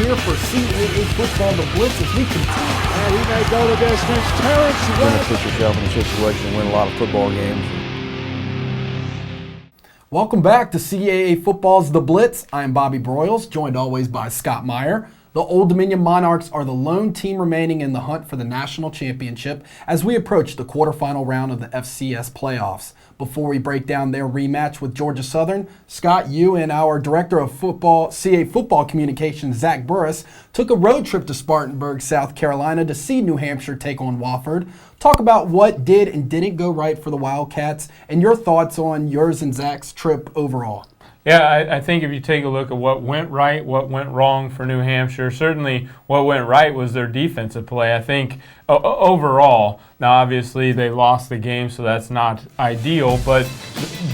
here for CAA football, the Blitz, as we continue. And he may go the distance. Terrence You're going to put yourself in a situation and win a lot of football games. Welcome back to CAA football's The Blitz. I am Bobby Broyles, joined always by Scott Meyer. The Old Dominion Monarchs are the lone team remaining in the hunt for the national championship as we approach the quarterfinal round of the FCS playoffs. Before we break down their rematch with Georgia Southern, Scott, you and our Director of Football, CAA Football Communications, Zach Burris, took a road trip to Spartanburg, South Carolina to see New Hampshire take on Wofford. Talk about what did and didn't go right for the Wildcats and your thoughts on yours and Zach's trip overall. Yeah, I think if you take a look at what went right, what went wrong for New Hampshire, certainly what went right was their defensive play. I think overall, now obviously they lost the game, so that's not ideal, but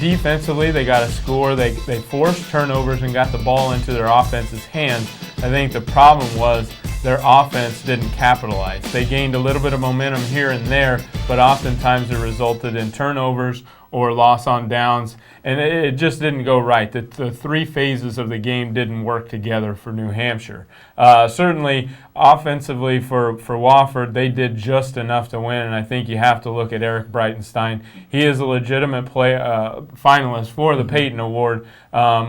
defensively they got a score. They forced turnovers and got the ball into their offense's hands. I think the problem was their offense didn't capitalize. They gained a little bit of momentum here and there, but oftentimes it resulted in turnovers or loss on downs, and it just didn't go right. The three phases of the game didn't work together for New Hampshire. Certainly, offensively for Wofford, they did just enough to win, and I think you have to look at Eric Breitenstein. He is a legitimate finalist for the Peyton Award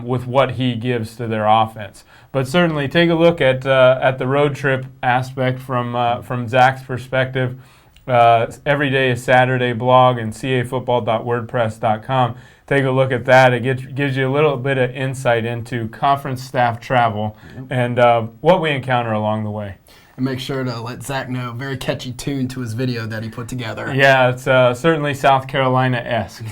with what he gives to their offense. But certainly, take a look at the road trip aspect from Zach's perspective. Every Day is Saturday blog and cafootball.wordpress.com. Take a look at that. It gives you a little bit of insight into conference staff travel and what we encounter along the way. And make sure to let Zach know, very catchy tune to his video that he put together. Yeah, it's certainly South Carolina-esque.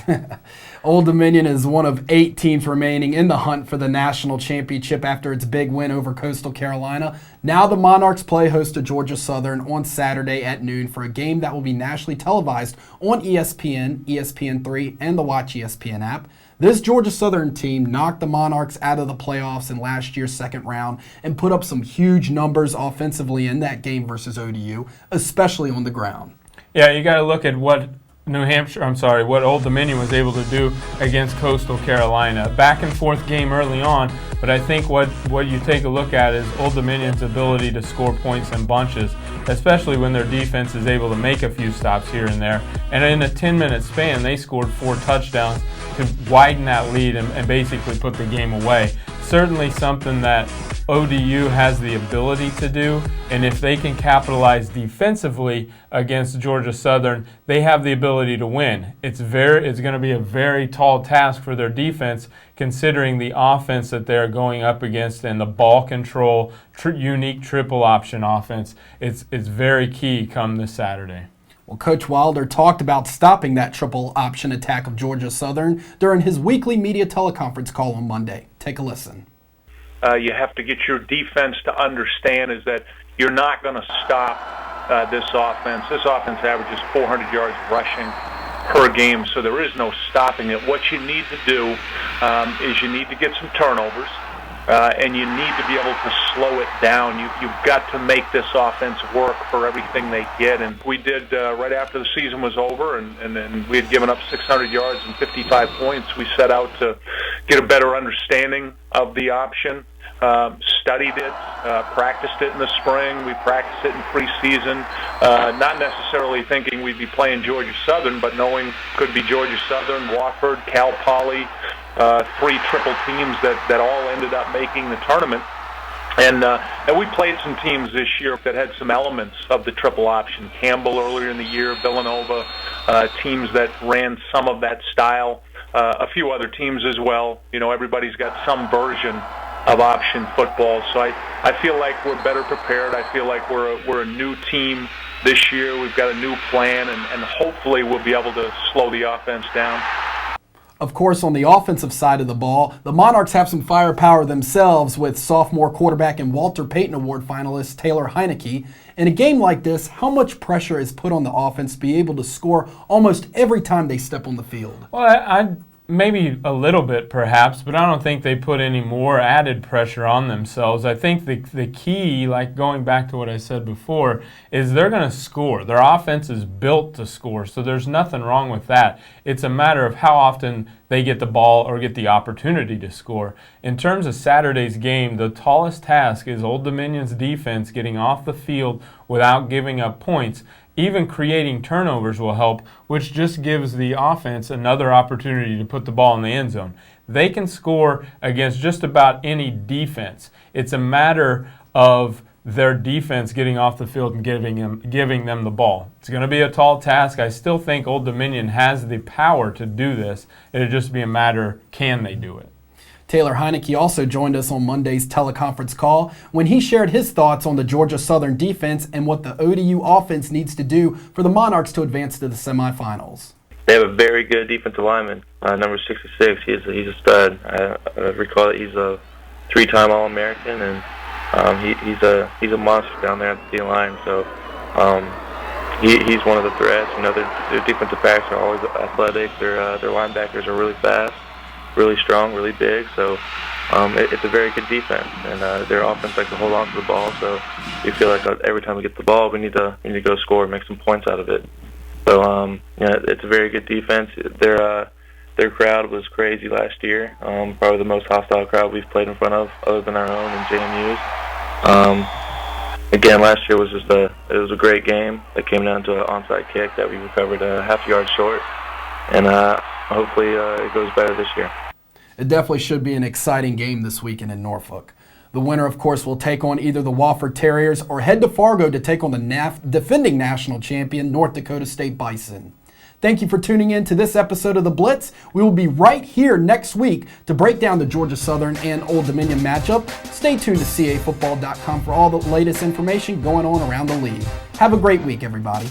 Old Dominion is one of 8 teams remaining in the hunt for the national championship after its big win over Coastal Carolina. Now the Monarchs play host to Georgia Southern on Saturday at noon for a game that will be nationally televised on ESPN, ESPN3, and the Watch ESPN app. This Georgia Southern team knocked the Monarchs out of the playoffs in last year's second round and put up some huge numbers offensively in that game versus ODU, especially on the ground. Yeah, you got to look at what Old Dominion was able to do against Coastal Carolina. Back and forth game early on, but I think what you take a look at is Old Dominion's ability to score points in bunches, especially when their defense is able to make a few stops here and there. And in a 10-minute span, they scored 4 touchdowns to widen that lead and basically put the game away. Certainly something that ODU has the ability to do, and if they can capitalize defensively against Georgia Southern, they have the ability to win. It's going to be a very tall task for their defense, considering the offense that they're going up against and the ball control, unique triple option offense. It's very key come this Saturday. Well, Coach Wilder talked about stopping that triple option attack of Georgia Southern during his weekly media teleconference call on Monday. Take a listen. You have to get your defense to understand is that you're not going to stop this offense. This offense averages 400 yards rushing per game, so there is no stopping it. What you need to do is you need to get some turnovers, and you need to be able to slow it down. You've got to make this offense work for everything they get, and we did right after the season was over, and then we had given up 600 yards and 55 points. We set out to get a better understanding of the option. Studied it, practiced it in the spring. We practiced it in preseason, not necessarily thinking we'd be playing Georgia Southern, but knowing could be Georgia Southern, Wofford, Cal Poly, 3 triple teams that all ended up making the tournament. And we played some teams this year that had some elements of the triple option. Campbell earlier in the year, Villanova, teams that ran some of that style. A few other teams as well. You know, everybody's got some version of option football. So I feel like we're better prepared. I feel like we're a new team this year. We've got a new plan, and hopefully we'll be able to slow the offense down. Of course, on the offensive side of the ball, the Monarchs have some firepower themselves with sophomore quarterback and Walter Payton Award finalist Taylor Heineke. In a game like this, how much pressure is put on the offense to be able to score almost every time they step on the field? Well, Maybe a little bit, perhaps, but I don't think they put any more added pressure on themselves. I think the key, like going back to what I said before, is they're going to score. Their offense is built to score, so there's nothing wrong with that. It's a matter of how often they get the ball or get the opportunity to score. In terms of Saturday's game, the tallest task is Old Dominion's defense getting off the field without giving up points. Even creating turnovers will help, which just gives the offense another opportunity to put the ball in the end zone. They can score against just about any defense. It's a matter of their defense getting off the field and giving them the ball. It's going to be a tall task. I still think Old Dominion has the power to do this. It'll just be a matter, can they do it? Taylor Heineke also joined us on Monday's teleconference call when he shared his thoughts on the Georgia Southern defense and what the ODU offense needs to do for the Monarchs to advance to the semifinals. They have a very good defensive lineman, number 66. He's a stud. I recall that he's a 3-time All-American, and he's a monster down there at the D-line. So he's one of the threats. You know, their defensive backs are always athletic. Their linebackers are really fast, really strong, really big. So it's a very good defense, and their offense likes to hold on to the ball. So we feel like every time we get the ball, we need to go score, make some points out of it. So it's a very good defense. Their crowd was crazy last year. Probably the most hostile crowd we've played in front of, other than our own and JMU's. Again, last year was it was a great game. It came down to an onside kick that we recovered a half-yard short, and hopefully it goes better this year. It definitely should be an exciting game this weekend in Norfolk. The winner, of course, will take on either the Wofford Terriers or head to Fargo to take on the defending national champion North Dakota State Bison. Thank you for tuning in to this episode of The Blitz. We will be right here next week to break down the Georgia Southern and Old Dominion matchup. Stay tuned to CAAfootball.com for all the latest information going on around the league. Have a great week, everybody.